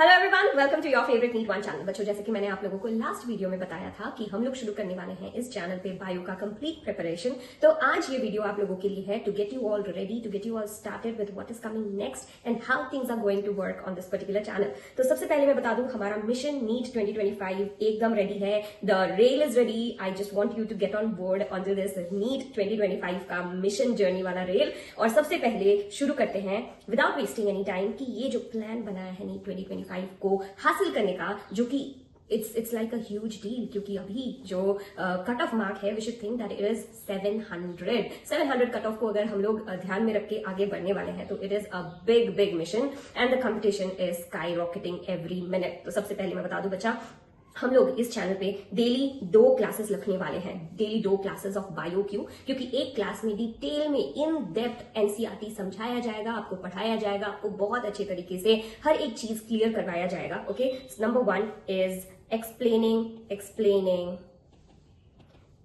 Hello everyone, welcome to your favourite NEET one channel. बच्चों, जैसे कि मैंने आप लोगों को लास्ट वीडियो में बताया था कि हम लोग शुरू करने वाले हैं इस चैनल पे बायो का कंप्लीट प्रिपरेशन। तो आज ये वीडियो आप लोगों के लिए है to get you all ready, to get you all started with what is coming next and how things are going to work on this particular channel. तो सबसे पहले मैं बता दूं, हमारा मिशन नीट 2025 एकदम रेडी है। The rail is ready. I just want you to get on board on to this NEET 2025 का मिशन जर्नी वाला रेल। और सबसे पहले शुरू करते हैं विदाउट वेस्टिंग एनी टाइम कि ये जो प्लान बनाया है नीट 2025 को हासिल करने का, जो कि it's like a huge deal, क्योंकि अभी जो कट ऑफ मार्क है we should think that it is 700 cut off को अगर हम लोग ध्यान में रख के आगे बढ़ने वाले हैं तो it is a big big mission and the competition is sky rocketing every minute. तो सबसे पहले मैं बता दूं बच्चा, हम लोग इस चैनल पे डेली 2 क्लासेस रखने वाले हैं। Daily 2 classes of bio. क्यों? क्योंकि एक क्लास में डिटेल में इन डेप्थ एनसीईआरटी समझाया जाएगा, आपको पढ़ाया जाएगा, आपको बहुत अच्छे तरीके से हर एक चीज क्लियर करवाया जाएगा। Okay, number 1 is explaining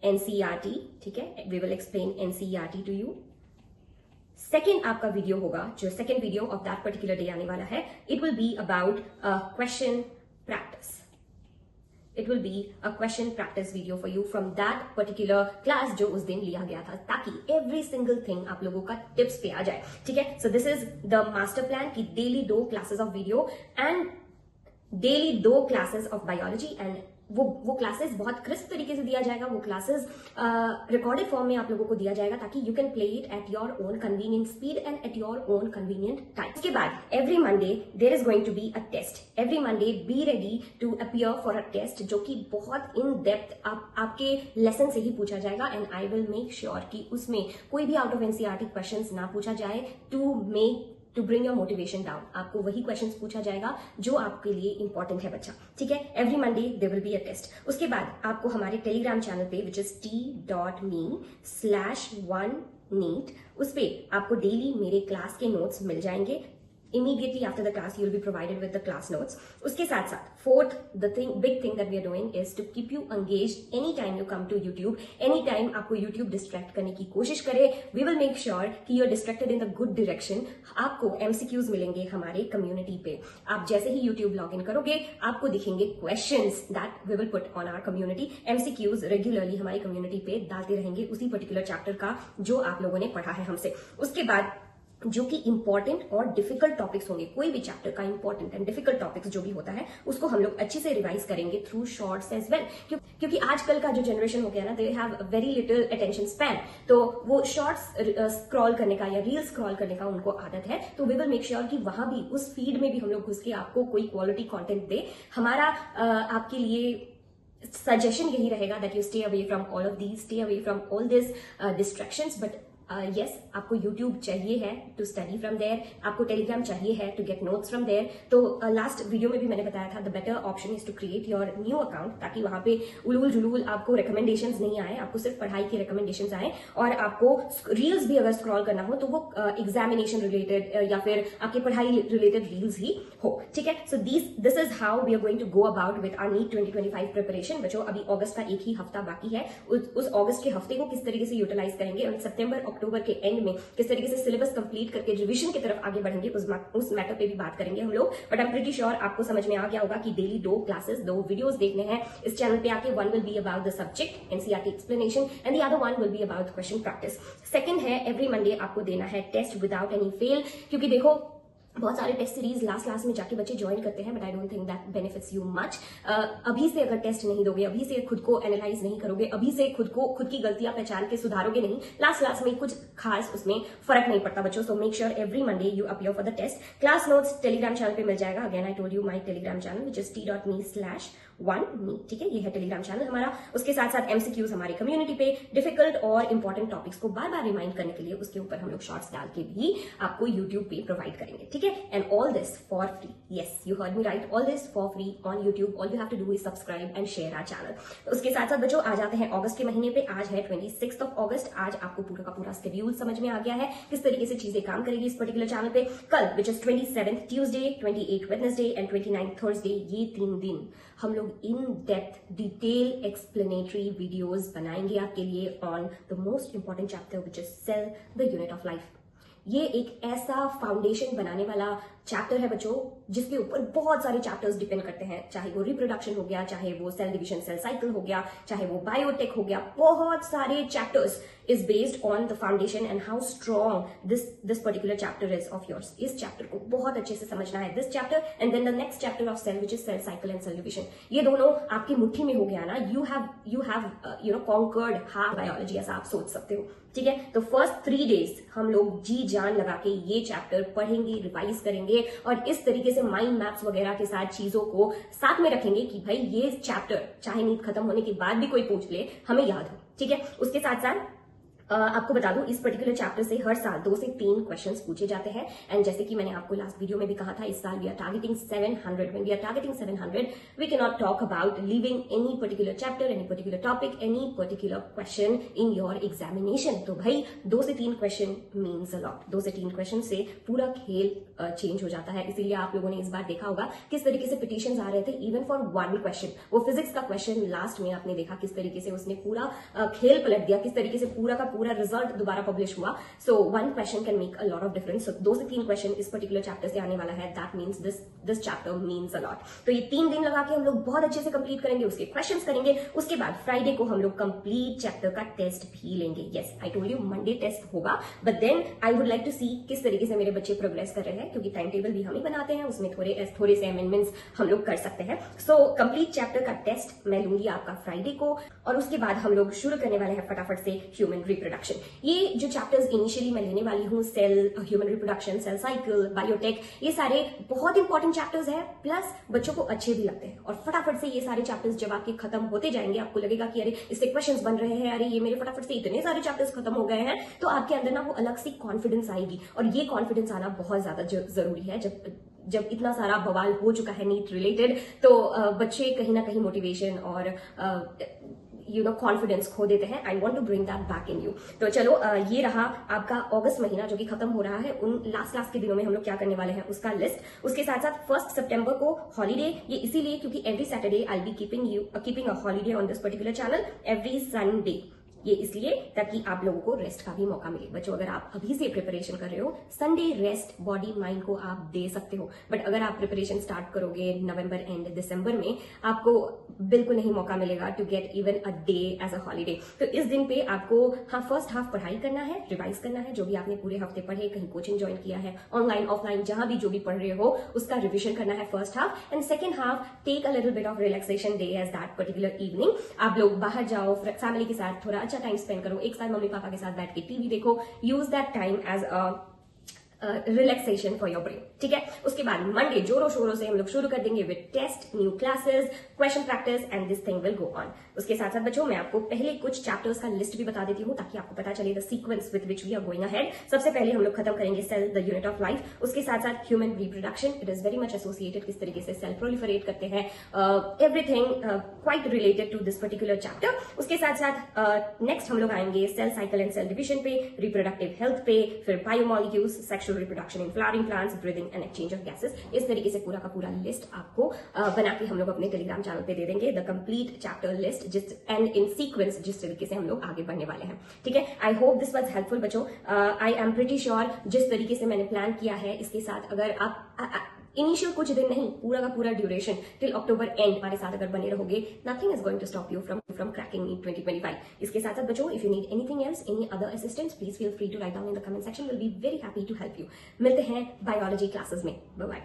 NCERT. ठीक है, we will explain NCERT to you. Second आपका वीडियो होगा, जो second video of that particular day आने वाला है, it will be about question practice. It will be a question practice video for you from that particular class जो उस दिन लिया गया था, ताकि every single thing आप लोगों का टिप्स पे आ जाए। ठीक है, so this is the master plan कि daily 2 classes of video and daily 2 classes of biology and वो क्लासेस बहुत क्रिस्प तरीके से दिया जाएगा। वो क्लासेस रिकॉर्डेड फॉर्म में आप लोगों को दिया जाएगा ताकि you can play it at your own convenient speed and at your own convenient time. उसके बाद every Monday there is going to be a test. Every Monday be ready to appear for a test, जो कि बहुत in depth आपके lesson से ही पूछा जाएगा and I will make sure कि उसमें कोई भी आउट ऑफ एनसीईआरटी क्वेश्चंस ना पूछा जाए to bring your motivation down. आपको वही क्वेश्चंस पूछा जाएगा जो आपके लिए इंपॉर्टेंट है बच्चा। ठीक है, every Monday there will be a test. उसके बाद आपको हमारे टेलीग्राम चैनल पे विच इज t.me/1neet, उस पे आपको डेली मेरे क्लास के नोट्स मिल जाएंगे। Immediately after the class, you will be provided with the class notes. उसके साथ साथ fourth, big thing that we are doing is to keep you engaged anytime you come to YouTube. Anytime आपको YouTube distract करने की कोशिश करे, we will make sure कि you're distracted in the good direction. आपको MCQs मिलेंगे हमारे community पे। आप जैसे ही YouTube login करोगे, आपको दिखेंगे questions that we will put on our community. MCQs regularly हमारी community पे डालते रहेंगे उसी particular chapter का जो आप लोगों ने पढ़ा है हमसे। उसके बाद जो कि इंपॉर्टेंट और डिफिकल्ट टॉपिक्स होंगे, कोई भी चैप्टर का इंपॉर्टेंट एंड डिफिकल्ट टॉपिक्स जो भी होता है उसको हम लोग अच्छे से रिवाइज करेंगे थ्रू शॉर्ट्स एज वेल। क्योंकि आजकल का जो जनरेशन हो गया ना, they have very little attention span, तो वो शॉर्ट्स स्क्रॉल करने का या रील स्क्रॉल करने का उनको आदत है। तो वी विल मेक श्योर कि वहां भी उस फीड में भी हम लोग घुस के आपको कोई क्वालिटी कंटेंट दे। हमारा आपके लिए सजेशन यही रहेगा that you stay away from all of these, stay away from all this distractions. But yes, आपको YouTube चाहिए है टू स्टडी फ्रॉम देयर, आपको टेलीग्राम चाहिए है to get notes from there. तो लास्ट वीडियो में भी मैंने बताया था, the better option is to create your new account, ताकि वहां पे उलूल जुलूल आपको रिकमेंडेशंस नहीं आए, आपको सिर्फ पढ़ाई के रिकमेंडेशंस आए। और आपको रील्स भी अगर स्क्रॉल करना हो तो वो एग्जामिनेशन रिलेटेड या फिर आपकी पढ़ाई रिलेटेड रील्स ही हो। ठीक है, so this is how we are going to go about with our NEET 2025 preparation. बच्चों, अभी अगस्त का एक ही हफ्ता बाकी है। उस अगस्त के हफ्ते को किस तरीके से यूटिलाइज करेंगे और सितंबर अक्टूबर के एंड में किस तरीके से सिलेबस कंप्लीट करके रिवीजन की तरफ आगे बढ़ेंगे, उस मैटर पे भी बात करेंगे हम लोग। But I am pretty sure आपको समझ में आ गया होगा कि डेली 2 क्लासेस, 2 वीडियोस देखने हैं इस चैनल पे आके। One will be about the subject NCERT explanation and the other one will be about question practice. Second है, एवरी मंडे आपको देना है टेस्ट विदाउट एनी फेल। क्योंकि देखो, बहुत सारे टेस्ट सीरीज लास्ट में जाके बच्चे ज्वाइन करते हैं, but I don't think that benefits you much. अभी से अगर टेस्ट नहीं दोगे, अभी से खुद को एनालाइज नहीं करोगे, अभी से खुद की गलतियां पहचान के सुधारोगे नहीं, लास्ट में कुछ खास उसमें फर्क नहीं पड़ता बच्चों। So make sure every Monday you appear for the test. Class notes Telegram channel पे मिल जाएगा। Again I told you my Telegram channel which is t.me/1neet। ठीक है, ये है टेलीग्राम चैनल हमारा। उसके साथ साथ MCQs हमारी कम्युनिटी पे, डिफिकल्ट और इंपॉर्टेंट टॉपिक्स को बार बार रिमाइंड करने के लिए उसके ऊपर हम लोग शॉर्ट्स डाल के भी आपको यूट्यूब पे प्रोवाइड करेंगे। ठीक है, and all this for free. Yes, you heard me right, all this for free on YouTube. All you have to do is subscribe and share our channel. उसके साथ साथ बच्चों, आ जाते हैं अगस्त के महीने पे। आज है 26 अगस्त। आज आपको पूरा का पूरा शेड्यूल समझ में आ गया है, किस तरीके से चीजें काम करेगी इस पर्टिकुलर चैनल पे। कल which is 27 Tuesday, 28 Wednesday and 29 Thursday, ये 3 दिन हम लोग in depth detail explanatory videos बनाएंगे आपके लिए on the most important chapter which is cell the unit of life. ये एक ऐसा फाउंडेशन बनाने वाला चैप्टर है बच्चों जिसके ऊपर बहुत सारे चैप्टर्स डिपेंड करते हैं, चाहे वो रिप्रोडक्शन हो गया, चाहे वो सेल डिविजन सेल साइकिल हो गया, चाहे वो बायोटेक हो गया, बहुत सारे chapters is based on the foundation and how strong this particular chapter is of yours. इस चैप्टर को बहुत अच्छे से समझना है, this chapter and then the next chapter of cell which is cell cycle and cell division. ये दोनों आपकी मुट्ठी में हो गया ना, you have conquered half biology ऐसा आप सोच सकते हो, ठीक है। तो फर्स्ट 3 days हम लोग जी जान लगा के ये चैप्टर पढ़ेंगे, रिवाइज करेंगे और इस तरीके से माइंड मैप्स वगैरह के साथ चीजों को साथ में रखेंगे कि भाई ये चैप्टर चाहे नीट खत्म होने के बाद भी कोई पूछ ले हमें याद हो, ठीक है। उसके साथ साथ आपको बता दूं इस पर्टिकुलर चैप्टर से हर साल 2 से 3 क्वेश्चंस पूछे जाते हैं एंड जैसे कि मैंने आपको लास्ट वीडियो में भी कहा था, इस साल we are targeting 700. When we are targeting 700 we can not talk about leaving any particular chapter, any particular topic, any particular question in your examination. तो भाई 2 से 3 क्वेश्चन मीन्स अ लॉट, 2 से 3 क्वेश्चन से पूरा खेल चेंज हो जाता है। इसीलिए आप लोगों ने इस बार देखा होगा किस तरीके से पिटिशंस आ रहे थे इवन फॉर 1 क्वेश्चन। वो फिजिक्स का क्वेश्चन लास्ट में आपने देखा किस तरीके से उसने पूरा खेल पलट दिया, किस तरीके से पूरा का पूरा रिजल्ट दोबारा पब्लिश हुआ। So 1 question can make a lot of difference. So 2 से 3 क्वेश्चन इस पर्टिकुलर चैप्टर से आने वाला है, that means this chapter means a lot. तो ये 3 दिन लगा के हम लोग बहुत अच्छे से कंप्लीट करेंगे, उसके क्वेश्चंस करेंगे, उसके बाद फ्राइडे को हम लोग कंप्लीट चैप्टर का टेस्ट भी लेंगे। Yes, I told you Monday test होगा, but then I would like to see किस तरीके से मेरे बच्चे प्रोग्रेस कर रहे हैं, क्योंकि टाइम टेबल भी हम ही बनाते हैं, उसमें थोड़े से अमेंडमेंट्स हम लोग कर सकते हैं। सो कंप्लीट चैप्टर का टेस्ट मैं लूंगी आपका फ्राइडे को और उसके बाद हम लोग शुरू करने वाले हैं फटाफट से ह्यूमन रिप्रोडक्शन। ये जो चैप्टर्स इनिशियली मैं लेने वाली हूँ, cell, human reproduction, cell cycle, biotech, ये सारे बहुत इंपॉर्टेंट चैप्टर्स हैं, प्लस बच्चों को अच्छे भी लगते हैं। और फटाफट से ये सारे चैप्टर्स जब आपके खत्म होते जाएंगे, आपको लगेगा कि अरे इससे क्वेश्चंस बन रहे हैं, अरे ये मेरे फटाफट से इतने सारे चैप्टर्स खत्म हो गए हैं, तो आपके अंदर ना वो अलग सी कॉन्फिडेंस आएगी। और ये कॉन्फिडेंस आना बहुत ज्यादा जरूरी है। जब इतना सारा बवाल हो चुका है नीट रिलेटेड, तो बच्चे कहीं ना कहीं मोटिवेशन और कॉन्फिडेंस खो देते हैं। I want to bring that back in you. तो चलो ये रहा आपका अगस्त महीना जो कि खत्म हो रहा है। उन लास्ट के दिनों में हम लोग क्या करने वाले हैं उसका लिस्ट। उसके साथ साथ 1 सितंबर को हॉलीडे, ये इसीलिए क्योंकि every Saturday I be keeping a holiday on this particular channel, every Sunday. ये इसलिए ताकि आप लोगों को रेस्ट का भी मौका मिले। बच्चों अगर आप अभी से प्रिपरेशन कर रहे हो, संडे रेस्ट बॉडी माइंड को आप दे सकते हो, बट अगर आप प्रिपरेशन स्टार्ट करोगे नवंबर एंड दिसंबर में, आपको बिल्कुल नहीं मौका मिलेगा to get even a day as a holiday. तो इस दिन पे आपको फर्स्ट हाफ पढ़ाई करना है, रिवाइज करना है, जो भी आपने पूरे हफ्ते पढ़े, कहीं कोचिंग ज्वाइन किया है, ऑनलाइन ऑफलाइन जहां भी जो भी पढ़ रहे हो उसका रिविजन करना है first half. And second half take a little bit of relaxation day as that particular evening. आप लोग बाहर जाओ, फैमिली के साथ थोड़ा अच्छा टाइम स्पेंड करो, एक साथ मम्मी पापा के साथ बैठ के टीवी देखो, use that time as a relaxation for your brain, ठीक है। उसके बाद मंडे जोरों शोरों से हम लोग शुरू कर देंगे with test, new classes, question practice and this thing will go on. उसके साथ साथ बच्चों मैं आपको पहले कुछ चैप्टर्स का लिस्ट भी बता देती हूँ ताकि आपको पता चले the sequence with which we are going ahead. सबसे पहले हम लोग खत्म करेंगे cell the unit of life. उसके साथ साथ human reproduction, it is very much associated, किस तरीके से सेल प्रोलिफरेट करते हैं, everything quite related to this particular chapter. उसके साथ साथ नेक्स्ट हम लोग आएंगे cell cycle and cell division पे, रिप्रोडक्टिव हेल्थ पे, फिर biomolecules, sexual reproduction in flowering plants, breathing and exchange of gases. इस तरीके से पूरा का पूरा लिस्ट आपको बना के हम लोग अपने टेलीग्राम चैनल पे दे देंगे, the complete chapter list and in sequence, जिस तरीके से हम लोग आगे बढ़ने वाले हैं, ठीक है। I hope this was helpful बच्चों। आई एम प्रिटी श्योर जिस तरीके से मैंने प्लान किया है, इसके साथ अगर आप इनिशियल कुछ दिन नहीं, पूरा का पूरा ड्यूरेशन टिल अक्टूबर एंड हमारे साथ अगर बने रहोगे, nothing is going to stop you from cracking NEET 2025। इसके साथ साथ बच्चों, if you need anything else, any other assistance, please feel free to write down in the comment section, will be very happy to help you. मिलते हैं biology classes में, bye bye.